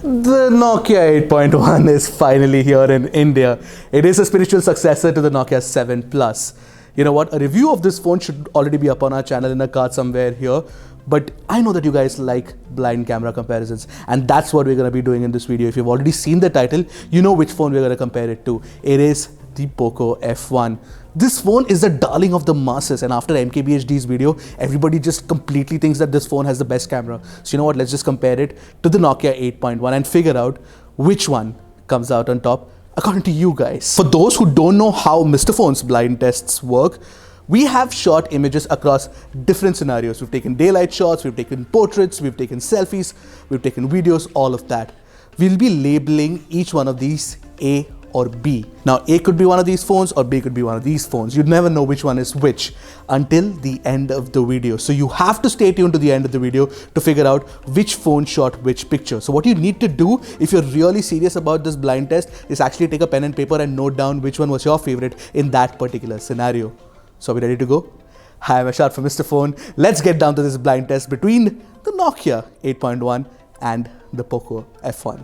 The Nokia 8.1 is finally here in India. It is a spiritual successor to the Nokia 7 Plus. You know what? A review of this phone should already be up on our channel in a card somewhere here. But I know that you guys like blind camera comparisons, and that's what we're going to be doing in this video. If you've already seen the title, you know which phone we're going to compare it to. It is the Poco F1. This phone is the darling of the masses, and after MKBHD's video, everybody just completely thinks that this phone has the best camera. So you know what, let's just compare it to the Nokia 8.1 and figure out which one comes out on top according to you guys. For those who don't know how Mr. Phone's blind tests work, we have shot images across different scenarios. We've taken daylight shots, we've taken portraits, we've taken selfies, we've taken videos, all of that. We'll be labeling each one of these A or B. Now, A could be one of these phones or B could be one of these phones. You'd never know which one is which until the end of the video. So you have to stay tuned to the end of the video to figure out which phone shot which picture. So what you need to do if you're really serious about this blind test is actually take a pen and paper and note down which one was your favorite in that particular scenario. So are we ready to go? Hi, I'm Ershad from Mr. Phone. Let's get down to this blind test between the Nokia 8.1 and the Poco F1.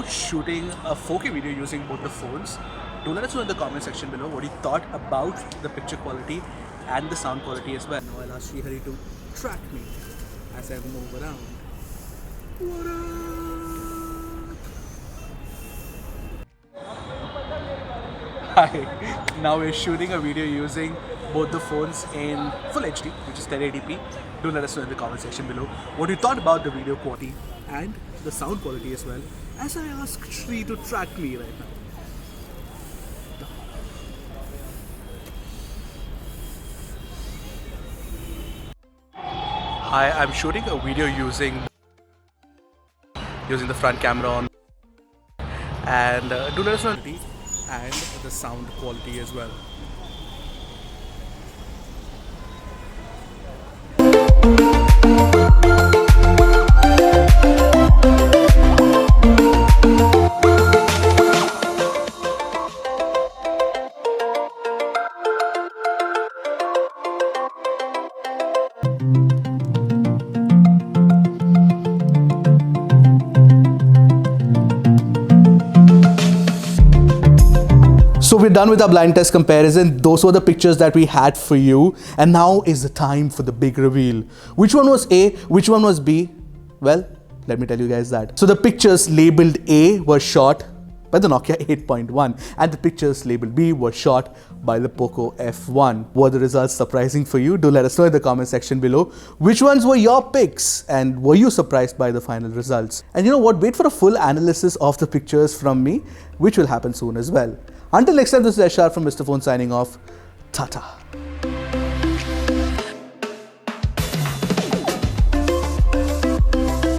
shooting a 4K video using both the phones. Do let us know in the comment section below what you thought about the picture quality and the sound quality as well. Now I'll ask Srihari to track me as I move around. What up? Hi. Now we're shooting a video using both the phones in full HD, which is 1080p. Do let us know in the comment section below what you thought about the video quality and the sound quality as well, as I ask Sri to track me right now. Hi, I'm shooting a video using the front camera on, and do let us know and the sound quality as well. So we're done with our blind test comparison. Those were the pictures that we had for you. And now is the time for the big reveal. Which one was A? Which one was B? Well, let me tell you guys that. So the pictures labeled A were shot by the Nokia 8.1 and the pictures labeled B were shot by the Poco F1. Were the results surprising for you? Do let us know in the comment section below. Which ones were your picks and were you surprised by the final results? And you know what? Wait for a full analysis of the pictures from me, which will happen soon as well. Until next time, this is Ershad from Mr. Phone signing off. Tata.